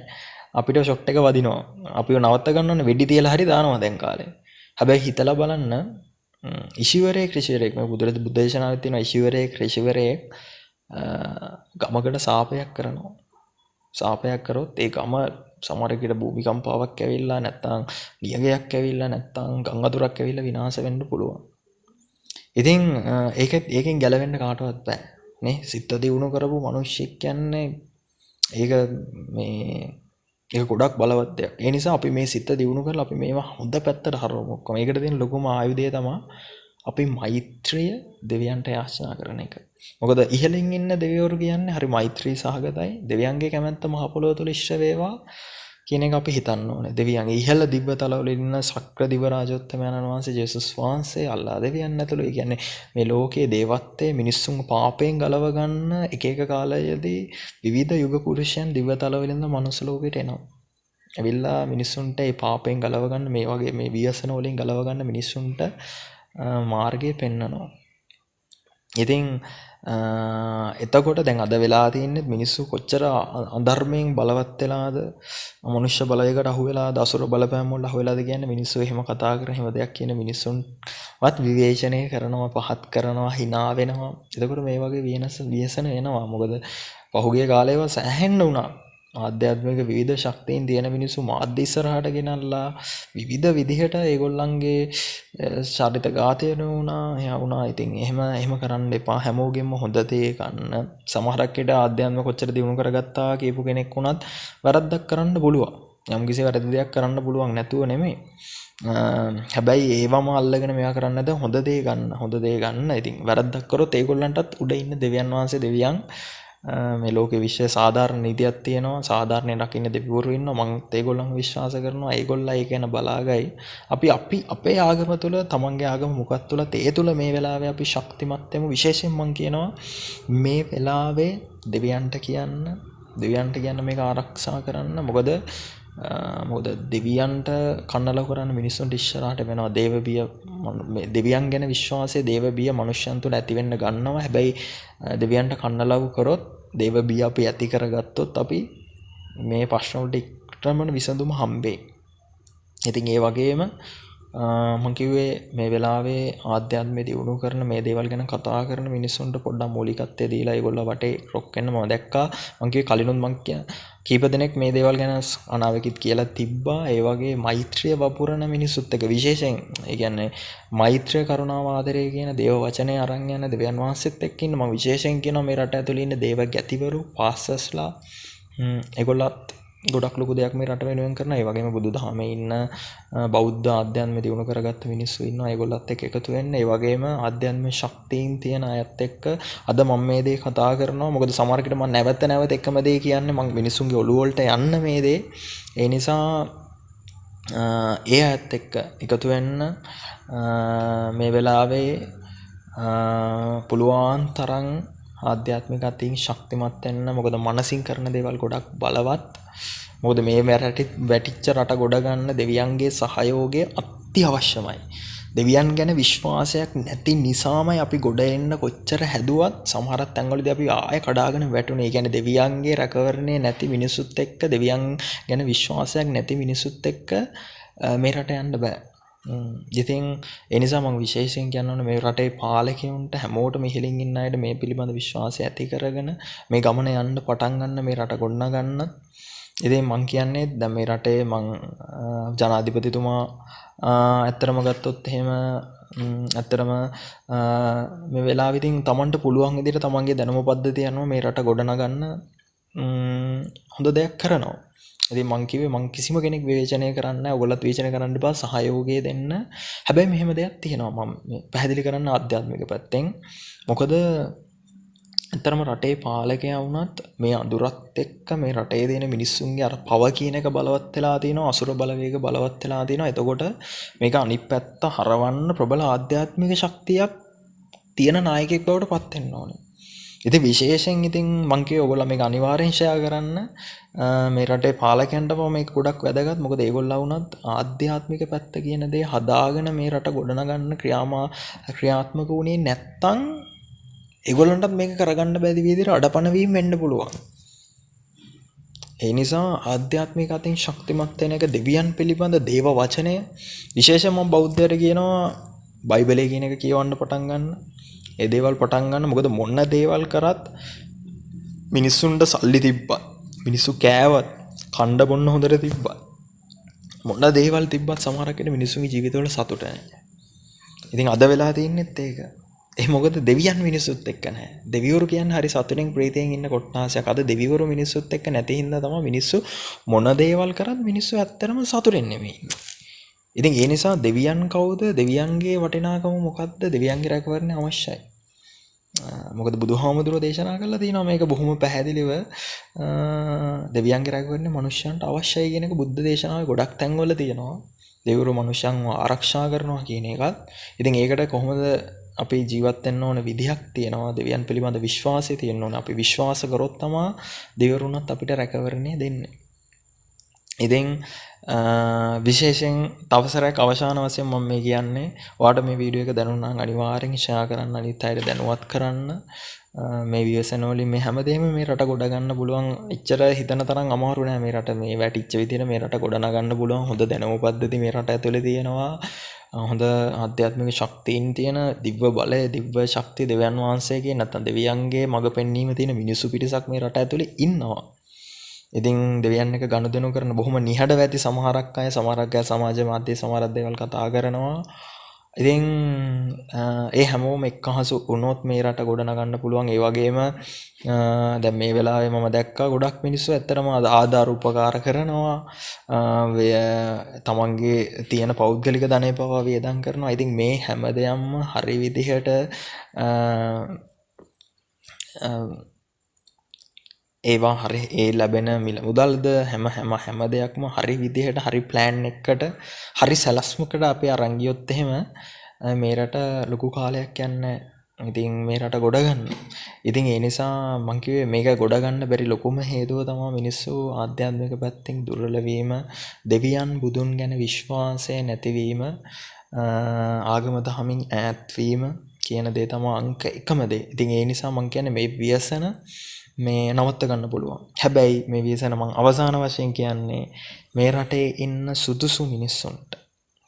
අපිට ෂොට් එක වදිනවා. අපිව නවත්ත ගන්න ඕනේ වෙඩි තියලා හරි දානවා දැන් කාලේ. හැබැයි හිතලා බලන්න ඉෂිවරේ ක්‍රිෂිවරේක් මේ බුදු දේශනාවේ තියෙන ඉෂිවරේ ක්‍රිෂිවරේ ගමකට සාපයක් කරනවා. සාපයක් කරොත් ඒ ගම සමහරකට භූමිකම්පාවක් ඇවිල්ලා නැත්නම් නියගයක් ඇවිල්ලා නැත්නම් ගංගාදුරක් ඇවිල්ලා විනාශ වෙන්න පුළුවන්. ඉතින් ඒකෙන් ගැලවෙන්න කාටවත් බෑ. නේ සිත දියුණු කරපු මිනිස්සෙක් කියන්නේ ඒක ගොඩක් බලවත් දෙයක්. ඒ නිසා අපි මේ සිත දියුණු කරලා අපි මේවා හොඳ පැත්තට හරවමු. මේකට තියෙන ලොකුම ආයුධය තමයි අපි මෛත්‍රිය දෙවියන්ට යාචනා කරන එක. මොකද ඉහළින් ඉන්න දෙවිවරු කියන්නේ හරි මෛත්‍රී සහගතයි. දෙවියන්ගේ කැමැත්ත මහ පොළොව තුල ඉෂ්ට වේවා කියන එක අපි හිතන්න ඕනේ. දෙවියන්ගේ ඉහළ දිව්‍යතලවල ඉන්න සක්‍ර දිව රාජෝත්තමයන්න් වහන්සේ ජේසුස් වහන්සේ අල්ලා දෙවියන් ඇතුළු ඒ කියන්නේ මේ ලෝකයේ දේවත්වයේ මිනිස්සුන් පාපයෙන් ගලව ගන්න එක එක කාලයේදී විවිධ යුග පුරුෂයන් දිව්‍යතලවල ඉඳන් මනුස්ස ලෝකයට එනවා. ඇවිල්ලා මිනිස්සුන්ට මේ පාපයෙන් ගලව ගන්න මේ වගේ මේ ව්‍යසන වලින් ගලව ගන්න මිනිස්සුන්ට මාර්ගය පෙන්වනවා. ඉතින් එතකොට දැන් අද වෙලා තියෙන්නේ මිනිස්සු කොච්චර අධර්මයෙන් බලවත් වෙලාද මනුෂ්‍ය බලයකට අහු වෙලාද අසුර බලපෑම් වලට අහු වෙලාද කියන්නේ මිනිස්සු එහෙම කතා කරන හැම දෙයක් කියන මිනිස්සුන්වත් විවේචනය කරනවා පහත් කරනවා hina වෙනවා. එතකොට මේ වගේ ව්‍යසන එනවා. මොකද පහුගිය කාලේ ඒවා සෑහෙන්න වුණා. ආධ්‍යාත්මික විවිධ ශක්තියින් තියෙන මිනිස්සු මාධ්‍ය ඉස්සරහට ගෙනල්ලා විවිධ විදිහට ඒගොල්ලන්ගේ ශාරීරික ඝාතය වුණා. ඉතින් එහෙම කරන්න එපා. හැමෝගෙම හොඳ දේ ගන්න. සමහරක් විට ආධ්‍යාත්ම කොච්චර දියුණු කරගත්තා කියපු කෙනෙක් වුණත් වැරද්දක් කරන්න පුළුවන්. යම්කිසි වැරදි දෙයක් කරන්න පුළුවන් නැතුව නෙමෙයි. හැබැයි ඒවම අල්ලගෙන මෙයා කරන්නේ නැද හොඳ දේ ගන්න. ඉතින් වැරද්දක් කරොත් ඒගොල්ලන්ටත් උඩ ඉන්න දෙවියන් වහන්සේ දෙවියන් මේ ලෝකේ විශ්ව සාධාරණ නීතියක් තියෙනවා. සාධාරණේ රකින්න දෙවිවරු ඉන්නවා. මම ඒගොල්ලන්ව විශ්වාස කරනවා. ඒගොල්ලෝ ඒක ගැන බලාගයි. අපි අපේ ආගම තුළ තමන්ගේ ආගම මොකක් තුලත් ඒ තුළ මේ වෙලාවේ අපි ශක්තිමත් වෙමු. විශේෂයෙන් මම කියනවා මේ වෙලාවේ දෙවියන්ට කියන්න මේක ආරක්ෂා කරන්න. මොකද දෙවියන්ට කන්නලව කරන්න මිනිස්සුන්ට ඉස්සරහට වෙනවා. දෙවියන් ගැන විශ්වාසය දේව බිය මනුෂ්‍යයන් තුළ ඇති වෙන්න ගන්නවා. හැබැයි දෙවියන්ට කන්නලව කරොත් දේව බිය අපි ඇති කරගත්තොත් අපි මේ ප්‍රශ්න වලට ඉක්‍රමන විසඳුම හම්බෙයි. ඉතින් ඒ වගේම මම කිව්වේ මේ වෙලාවේ ආධ්‍යාත්මය දියුණු කරන මේ දේවල් ගැන කතා කරන මිනිස්සුන්ට පොඩ්ඩක් මූලිකත්වය දීලා ඒගොල්ලෝ වටේ රොක් වෙන්න මම දැක්කා. මම කිව්වේ කලිනුත් මම කීප දෙනෙක් මේ දේවල් ගැන අනාවකිත් කියලා තිබ්බා. ඒ වගේ මෛත්‍රිය වපුරන මිනිස්සුත් එක්ක විශේෂයෙන් ඒ කියන්නේ මෛත්‍රිය කරුණාව ආදරය කියන දේව වචනේ අරන් යන දෙවියන් වහන්සේත් එක්ක ඉන්න මම විශේෂයෙන් කියනවා මේ රට ඇතුළේ ඉන්න දේව ගැතිවරු පාස්ටර්ස්ලා ඒගොල්ලත් ගොඩක් ලොකු දෙයක් මේ රට වෙනුවෙන් කරනවා. ඒ වගේම බුදුදහමේ ඉන්න බෞද්ධ ආධ්‍යාත්මය දියුණු කරගත්ත මිනිස්සු ඉන්නවා. ඒගොල්ලත් එක්ක එකතු වෙන්න. ඒ වගේම ආධ්‍යාත්මික ශක්තියින් තියෙන අයත් එක්ක අද මම මේ දේ කතා කරනවා. මොකද සමහරකට මම නැවත එකම දේ කියන්නේ මම මිනිස්සුන්ගේ ඔළුව වලට යන්න මේ දේ. ඒ නිසා ඒ අයත් එක්ක එකතු වෙන්න මේ වෙලාවේ පුළුවන් තරම් ආධ්‍යාත්මික අතින් ශක්තිමත් වෙන්න. මොකද මනසින් කරන දේවල් ගොඩක් බලවත්. මොකද මේ වැටිච්ච රට ගොඩ ගන්න දෙවියන්ගේ සහයෝගය අත්‍යවශ්‍යමයි. දෙවියන් ගැන විශ්වාසයක් නැති නිසාමයි අපි ගොඩ එන්න කොච්චර හැදුවත් සමහරක් තැන්වලදී අපි ආයෙ කඩාගෙන වැටුනේ. ඒ කියන්නේ දෙවියන්ගේ රැකවරණේ නැති මිනිසුත් එක්ක දෙවියන් ගැන විශ්වාසයක් නැති මිනිසුත් එක්ක මේ රට යන්න බෑ. ඉතින් ඒ නිසා මම විශේෂයෙන් කියනවා මේ රටේ පාලකයන්ට හැමෝටම ඉහළින් ඉන්න අයට මේ පිළිබඳ විශ්වාසය ඇති කරගෙන මේ ගමන යන්න පටන් ගන්න මේ රට ගොඩනගන්න. ඉතින් මම කියන්නේ දැන් මේ රටේ මම ජනාධිපතිතුමා ඇත්තටම ගත්තොත් එහෙම ඇත්තටම මේ වෙලාවෙ ඉතින් Tamanට පුළුවන් විදිහට Tamanගේ දැනුම පද්ධතිය යනවා මේ රට ගොඩනගන්න. හොඳ දෙයක් කරනවා. ඉතින් මං කිව්වේ මං කිසිම කෙනෙක් විවේචනය කරන්නේ නැහැ. ඔයගොල්ලොත් විවේචනය කරන්න එපා. සහයෝගය දෙන්න. හැබැයි මෙහෙම දෙයක් තියෙනවා මම මේ පැහැදිලි කරන්න ආධ්‍යාත්මික පැත්තෙන්. මොකද ඇත්තරම රටේ පාලකයා වුණත් මේ අඳුරත් එක්ක මේ රටේ තියෙන මිනිස්සුන්ගේ අර පව කියන එක බලවත් වෙලා තියෙනවා. අසුර බලවේග බලවත් වෙලා තියෙනවා. එතකොට මේක අනිත් පැත්ත හරවන්න ප්‍රබල ආධ්‍යාත්මික ශක්තියක් තියෙන නායකයෙක් බවට පත් වෙන්න ඕනේ. ඉතින් විශේෂයෙන් ඉතින් මං කිය ඔයගොල්ලෝ මේක අනිවාර්යෙන් ෂෙයා කරන්න මේ රටේ පාලකයන්ට මේක ගොඩක් වැදගත්. මොකද ඒගොල්ලෝ වුණත් ආධ්‍යාත්මික පැත්ත කියන දේ හදාගෙන මේ රට ගොඩනගන්න ක්‍රියාත්මක වුණේ නැත්තම් ඒගොල්ලන්ටත් මේක කරගන්න බැරි විදිහට අඩපණ වීම වෙන්න පුළුවන්. ඒ නිසා ආධ්‍යාත්මික අතින් ශක්තිමත් වෙන එක දෙවියන් පිළිබඳ දේව වචනය විශේෂයෙන්ම බෞද්ධයට කියනවා බයිබලයේ කියන එක කියවන්න පටන් ගන්න. ඒ දේවල් පටන් ගන්න. මොකද මොන දේවල් කරත් මිනිස්සුන්ට සල්ලි තිබ්බත් මිනිස්සු කෑවත් කණ්ඩ බොන්න හොඳට තිබ්බත් මොන දේවල් තිබ්බත් සමහරක් වෙන මිනිස්සුන්ගේ ජීවිතවල සතුට නැහැ. ඉතින් අද වෙලා තින්නෙත් ඒක. ඒ මොකද දෙවියන් මිනිස්සුත් එක්ක නැහැ. දෙවිවරු කියන්නේ හරි සතුටින් ප්‍රීතියෙන් ඉන්න කොට්ටාසයක්. අද දෙවිවරු මිනිස්සුත් එක්ක නැති හින්දා තමයි මිනිස්සු මොන දේවල් කරත් මිනිස්සු ඇත්තටම සතුටින් නෙමෙයි. ඉතින් ඒ නිසා දෙවියන් කවුද? දෙවියන්ගේ වටිනාකම මොකක්ද? දෙවියන්ගේ රැකවරණය අවශ්‍යයි. මොකද බුදුහාමුදුරුවෝ දේශනා කළා තියෙනවා මේක බොහොම පැහැදිලිව දෙවියන්ගේ රැකවරණය මනුෂ්‍යයන්ට අවශ්‍යයි කියන එක බුද්ධ දේශනාවේ ගොඩක් තැන්වල තියෙනවා. දෙවිවරු මනුෂ්‍යයන්ව ආරක්ෂා කරනවා කියන එකත්. ඉතින් ඒකට කොහොමද අපි ජීවත් වෙන්න ඕන විදිහක් තියෙනවා. දෙවියන් පිළිබඳ විශ්වාසය තියෙන්න ඕන. අපි විශ්වාස කරොත් තමයි දෙවිවරුන්වත් අපිට රැකවරණය දෙන්නේ. ඉතින් විශේෂයෙන් තවසරයක් අවසාන වශයෙන් මම මේ කියන්නේ ඔයාට මේ වීඩියෝ එක දැනුණා නම් අනිවාර්යෙන් ෂෙයා කරන්න, අනිත් අයට දැනුවත් කරන්න. මේ ව්‍යසන වලින් මේ හැමදේම මේ රට ගොඩ ගන්න පුළුවන්. එච්චර හිතන තරම් අමාරු නෑ මේ රට මේ වැටිච්ච විදිහට මේ රට ගොඩ නගන්න පුළුවන්. හොඳ දැනුම පද්ධති මේ රට ඇතුලේ තියෙනවා. හොඳ ආධ්‍යාත්මික ශක්තියින් තියෙන දිව්‍ය බලය, දිව්‍ය ශක්තිය දෙවියන් වහන්සේගේ නැත්නම් දෙවියන්ගේ මඟ පෙන්වීම තියෙන මිනිසු පිරිසක් මේ රට ඇතුලේ ඉන්නවා. ඉතින් දෙවියන් එක ගනුදෙනු කරන බොහොම නිහඬව ඇති සමහරක් අය සමහරක් අය සමාජ මාධ්‍ය සමහරක් දේවල් කතා කරනවා. ඉතින් ඒ හැමෝම එක්කහසු වුණොත් මේ රට ගොඩනගන්න පුළුවන්. ඒ වගේම දැන් මේ වෙලාවේ මම දැක්කා ගොඩක් මිනිස්සු ඇත්තටම ආධාර උපකාර කරනවා. තමන්ගේ තියෙන පෞද්ගලික ධනය පවා වියදම් කරනවා. ඉතින් මේ හැම දෙයක්ම හරි විදිහට ඒවා හරි ඒ ලැබෙන මිල මුදල්ද හැම දෙයක්ම හරි විදිහට හරි ප්ලෑන් එකකට හරි සැලැස්මකට අපි අරන් ගියොත් එහෙම මේ රට ලොකු කාලයක් යන්නේ. ඉතින් මේ රට ගොඩ ගන්න. ඉතින් ඒ නිසා මං කිව්වේ මේක ගොඩ ගන්න බැරි ලොකුම හේතුව තමයි මිනිස්සු ආධ්‍යාත්මික පැත්තෙන් දුර්වල වීම, දෙවියන් බුදුන් ගැන විශ්වාසය නැතිවීම, ආගම දහමින් ඈත් වීම කියන දේ තමයි අංක එකම දේ. ඉතින් ඒ නිසා මං කියන්නේ මේ ව්‍යසන මේ නවත්ත ගන්න පුළුවන්. හැබැයි මේ ව්‍යසන මං අවසාන වශයෙන් කියන්නේ මේ රටේ ඉන්න සුදුසු මිනිස්සුන්ට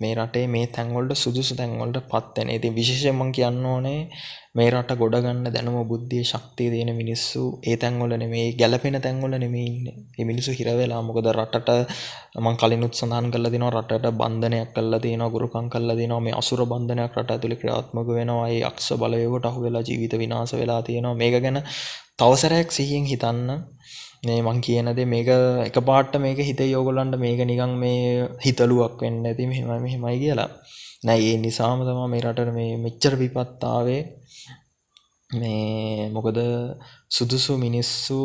මේ රටේ මේ තැන්වලට සුදුසු තැන්වලට පත් වෙන. ඉතින් විශේෂයෙන් මං කියන්න ඕනේ මේ රට ගොඩ ගන්න දැනුම බුද්ධිය ශක්තිය තියෙන මිනිස්සු ඒ තැන්වල නෙමෙයි ගැළපෙන තැන්වල නෙමෙයි ඉන්නේ. මේ මිනිස්සු හිර වෙලා මොකද රටට මං කලිනුත් සඳහන් කරලා දිනවා රටට බන්ධනයක් කරලා තියෙනවා, ගුරුකම් කරලා තියෙනවා. මේ අසුර බන්ධනයක් රට ඇතුලේ ක්‍රියාත්මක වෙනවා. ඒ අක්ෂ බලවේගයට අහු වෙලා ජීවිත විනාශ වෙලා තියෙනවා. මේක ගැන තවසරයක් සිහියෙන් හිතන්න. මේ මං කියන දේ මේක එකපාරට මේක හිතේ ඕගොල්ලන්ට මේක නිකන් මේ හිතලුවක් වෙන්න ඇති මෙහෙමයි කියලා. නෑ ඒ නිසාම තමයි මේ රටට මේ මෙච්චර විපත් ආවේ. මේ මොකද සුදුසු මිනිස්සු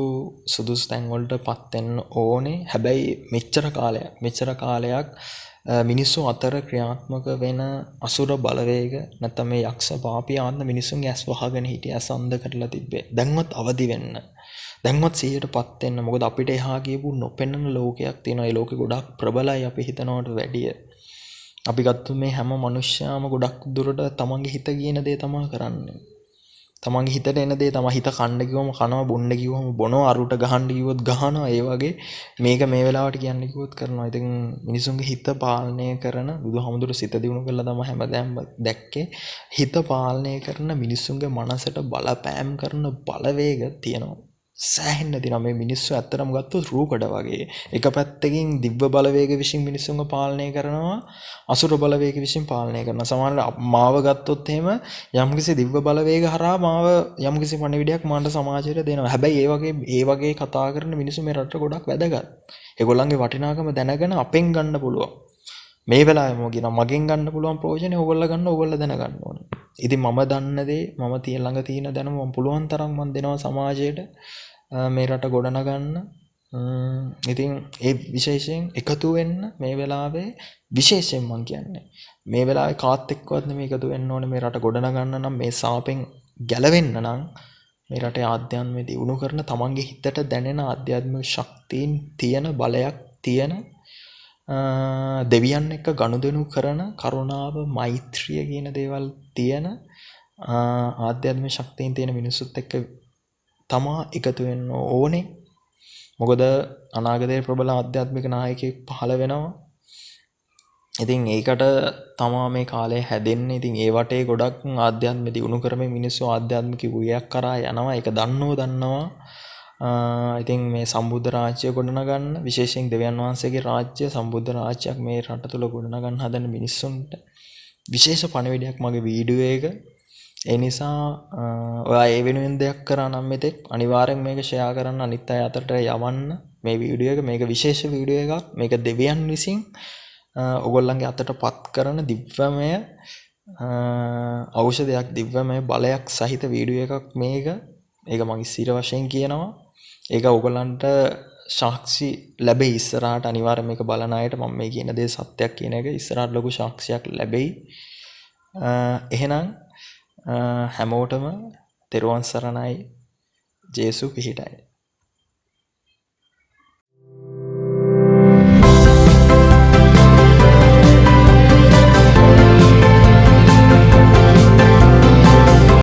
සුදුසු තැන් වලට පත් වෙන්න ඕනේ. හැබැයි මෙච්චර කාලයක් මිනිස්සු අතර ක්‍රියාත්මක වෙන අසුර බලවේග නැත්නම් මේ යක්ෂ පාපී ආත්ම මිනිස්සුන්ගේ ඇස් වහගෙන හිටිය ඇස් අන්ධ කරලා තිබ්බේ. දැන්වත් අවදි වෙන්න. දැන්වත් 100%ට වෙන්න. මොකද අපිට එහා ගියපු නොපෙනෙන ලෝකයක් තියෙනවා. ඒ ලෝකෙ ගොඩක් ප්‍රබලයි අපි හිතනවට වැඩිය. අපි ගත්ත මේ හැම මිනිස්සයාම ගොඩක් දුරට තමන්ගේ හිත කියන දේ තමයි කරන්නේ. තමන්ගේ හිතට එන දේ තමයි හිත කන්න කිව්වම කනවා, බොන්න කිව්වම බොනවා, අරුට ගහන්න කිව්වොත් ගහනවා. ඒ වගේ මේක මේ වෙලාවට කියන්න කිව්වොත් කරනවා. ඉතින් මිනිසුන්ගේ හිත පාලනය කරන බුදුහාමුදුරු සිත දිනු කළා තමයි හැමදාම දැක්කේ. හිත පාලනය කරන මිනිසුන්ගේ මනසට බලපෑම් කරන බලවේග තියෙනවා. සෑහෙන්න දිනවා. මේ මිනිස්සු ඇත්තටම ගත්තොත් රූකඩ වගේ. එක පැත්තකින් දිව්‍ය බලවේග විසින් මිනිස්සුන්ව පාලනය කරනවා, අසුර බලවේග විසින් පාලනය කරනවා. සමහරවිට මාව ගත්තොත් එහෙම යම්කිසි දිව්‍ය බලවේග හරහා මාව යම්කිසි පණිවිඩයක් මාන්ට සමාජයට දෙනවා. හැබැයි ඒ වගේ කතා කරන මිනිස්සු මේ රටට ගොඩක් වැදගත්. ඒගොල්ලන්ගේ වටිනාකම දැනගෙන අපෙන් ගන්න පුළුවන්. මේ වෙලාවෙම කියනවා මගෙන් ගන්න පුළුවන් ප්‍රයෝජනේ ඕගොල්ලෝ ගන්න ඕගොල්ලෝ දැනගන්න ඕනේ. ඉතින් මම දන්න දේ මම ළඟ තියෙන දැනුම මම පුළුවන් තරම් මම දෙනවා සමාජයට මේ රට ගොඩනගන්න. ඉතින් ඒ විශේෂයෙන් එකතු වෙන්න මේ වෙලාවේ විශේෂයෙන් මම කියන්නේ මේ වෙලාවේ කාත් එක්කවත් නෙමෙයි එකතු වෙන්න ඕනේ මේ රට ගොඩනගන්න නම් මේ සාපෙන් ගැලවෙන්න නම් මේ රටේ ආධ්‍යාත්මය දියුණු කරන තමන්ගේ හිතට දැනෙන ආධ්‍යාත්මික ශක්තියින් තියෙන බලයක් තියෙන දෙවියන් එක්ක ගනුදෙනු කරන කරුණාව මෛත්‍රිය කියන දේවල් තියෙන ආධ්‍යාත්මික ශක්තියින් තියෙන මිනිස්සුත් එක්ක තමා එකතු වෙන්න ඕනේ. මොකද අනාගතයේ ප්‍රබල ආධ්‍යාත්මික නායකයෙක් පහළ වෙනවා. ඉතින් ඒකට තමා මේ කාලේ හැදෙන්නේ. ඉතින් ඒ වටේ ගොඩක් ආධ්‍යාත්මය දියුණු කරමින් මිනිස්සු ආධ්‍යාත්මික යුගයක් කරා යනවා. ඒක දන්නවා. ඉතින් මේ සම්බුද්ධ රාජ්‍ය ගොඩනගන්න විශේෂයෙන් දෙවියන් වහන්සේගේ රාජ්‍ය සම්බුද්ධ රාජ්‍යයක් මේ රට තුල ගොඩනගන්න හදන මිනිස්සුන්ට විශේෂ පණිවිඩයක් මගේ වීඩියෝ එක. ඒ නිසා ඔයා ඒ වෙනුවෙන් දෙයක් කරා නම් මෙතෙක් අනිවාර්යෙන් මේක ෂෙයා කරන්න අනිත් අය අතරට යවන්න මේ වීඩියෝ එක. මේක විශේෂ වීඩියෝ එකක්. මේක දෙවියන් විසින් ඔයගොල්ලන්ගේ අතටපත් කරන දිව්‍යමය ඖෂධයක් දිව්‍යමය බලයක් සහිත වීඩියෝ එකක් මේක. ඒක මම ඉස්සිර වශයෙන් කියනවා. ඒක ඔයගොල්ලන්ට සාක්ෂි ලැබෙයි ඉස්සරහට අනිවාර්යෙන් මේක බලන අයට මම මේ කියන දේ සත්‍යයක් කියන එක ඉස්සරහට ලොකු සාක්ෂියක් ලැබෙයි. එහෙනම් හැමෝටම තෙරුවන් සරණයි. ජේසු පිහිටයි.